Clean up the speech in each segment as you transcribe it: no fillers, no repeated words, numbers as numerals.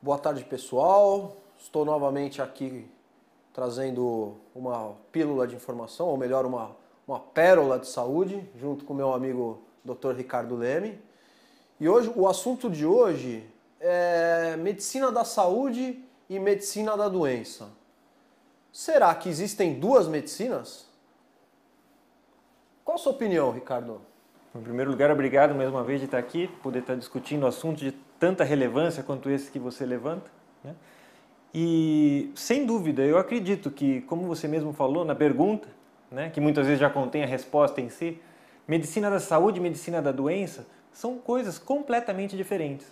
Boa tarde, pessoal. Estou novamente aqui trazendo uma pílula de informação, ou melhor, uma pérola de saúde, junto com meu amigo Dr. Ricardo Leme. E hoje, o assunto de hoje é medicina da saúde e medicina da doença. Será que existem duas medicinas? Qual a sua opinião, Ricardo? Em primeiro lugar, obrigado mais uma vez de estar aqui, poder estar discutindo assuntos de tanta relevância quanto esse que você levanta, né? E, sem dúvida, eu acredito que, como você mesmo falou na pergunta, né, que muitas vezes já contém a resposta em si, medicina da saúde e medicina da doença são coisas completamente diferentes.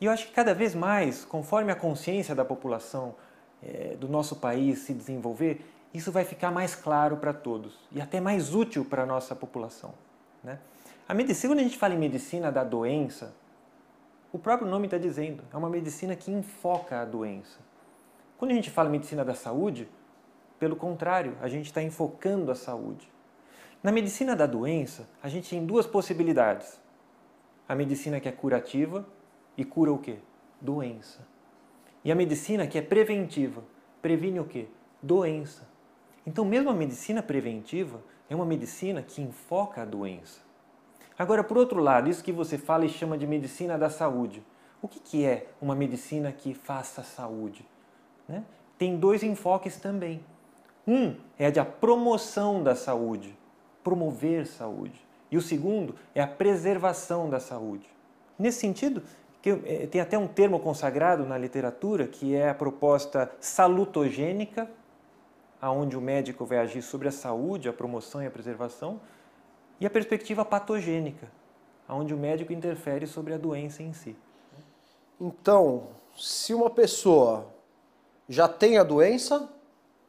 E eu acho que cada vez mais, conforme a consciência da população do nosso país se desenvolver, isso vai ficar mais claro para todos e até mais útil para a nossa população, né? A medicina, quando a gente fala em medicina da doença, o próprio nome está dizendo, é uma medicina que enfoca a doença. Quando a gente fala em medicina da saúde, pelo contrário, a gente está enfocando a saúde. Na medicina da doença, a gente tem duas possibilidades. A medicina que é curativa e cura o quê? Doença. E a medicina que é preventiva, previne o quê? Doença. Então, mesmo a medicina preventiva é uma medicina que enfoca a doença. Agora, por outro lado, isso que você fala e chama de medicina da saúde. O que é uma medicina que faça saúde? Né? Tem dois enfoques também. Um é a de a promoção da saúde, promover saúde. E o segundo é a preservação da saúde. Nesse sentido, tem até um termo consagrado na literatura, que é a proposta salutogênica, onde o médico vai agir sobre a saúde, a promoção e a preservação, e a perspectiva patogênica, onde o médico interfere sobre a doença em si. Então, se uma pessoa já tem a doença,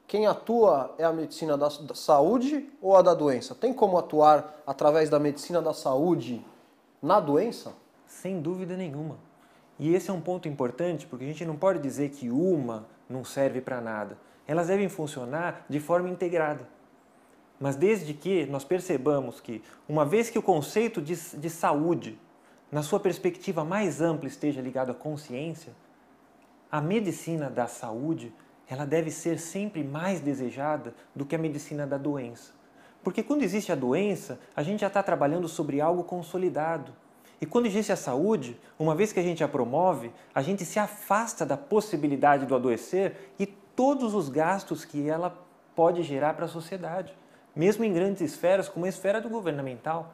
quem atua é a medicina da saúde ou a da doença? Tem como atuar através da medicina da saúde na doença? Sem dúvida nenhuma. E esse é um ponto importante, porque a gente não pode dizer que uma não serve para nada. Elas devem funcionar de forma integrada. Mas desde que nós percebamos que, uma vez que o conceito de saúde, na sua perspectiva mais ampla, esteja ligado à consciência, a medicina da saúde, ela deve ser sempre mais desejada do que a medicina da doença. Porque quando existe a doença, a gente já está trabalhando sobre algo consolidado. E quando existe a saúde, uma vez que a gente a promove, a gente se afasta da possibilidade do adoecer e todos os gastos que ela pode gerar para a sociedade. Mesmo em grandes esferas, como a esfera do governamental.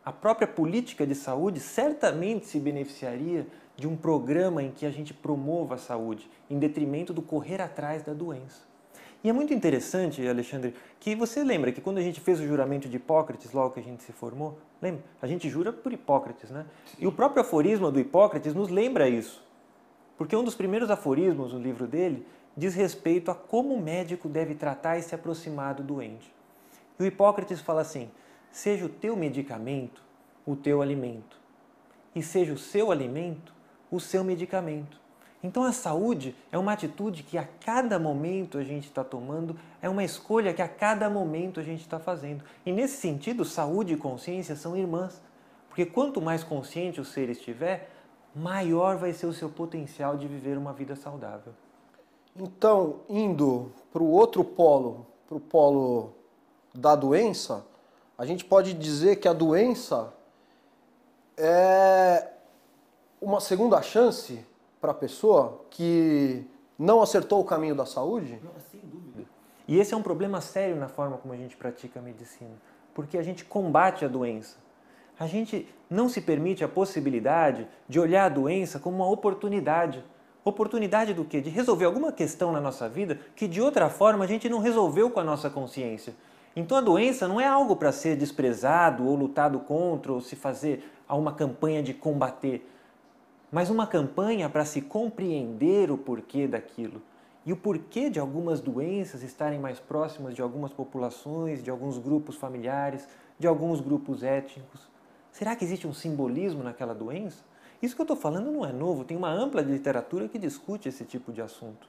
A própria política de saúde certamente se beneficiaria de um programa em que a gente promova a saúde, em detrimento do correr atrás da doença. E é muito interessante, Alexandre, que você lembra que quando a gente fez o juramento de Hipócrates, logo que a gente se formou, lembra? A gente jura por Hipócrates, né? E o próprio aforisma do Hipócrates nos lembra isso. Porque um dos primeiros aforismos no livro dele diz respeito a como o médico deve tratar e se aproximar do doente. E o Hipócrates fala assim: seja o teu medicamento o teu alimento, e seja o seu alimento o seu medicamento. Então a saúde é uma atitude que a cada momento a gente está tomando, é uma escolha que a cada momento a gente está fazendo. E nesse sentido, saúde e consciência são irmãs, porque quanto mais consciente o ser estiver, maior vai ser o seu potencial de viver uma vida saudável. Então, indo para o outro polo, para o polo da doença, a gente pode dizer que a doença é uma segunda chance para a pessoa que não acertou o caminho da saúde? Não, sem dúvida. E esse é um problema sério na forma como a gente pratica a medicina, porque a gente combate a doença. A gente não se permite a possibilidade de olhar a doença como uma oportunidade. Oportunidade do quê? De resolver alguma questão na nossa vida que de outra forma a gente não resolveu com a nossa consciência. Então a doença não é algo para ser desprezado ou lutado contra ou se fazer uma campanha de combater, mas uma campanha para se compreender o porquê daquilo e o porquê de algumas doenças estarem mais próximas de algumas populações, de alguns grupos familiares, de alguns grupos étnicos. Será que existe um simbolismo naquela doença? Isso que eu estou falando não é novo, tem uma ampla literatura que discute esse tipo de assunto.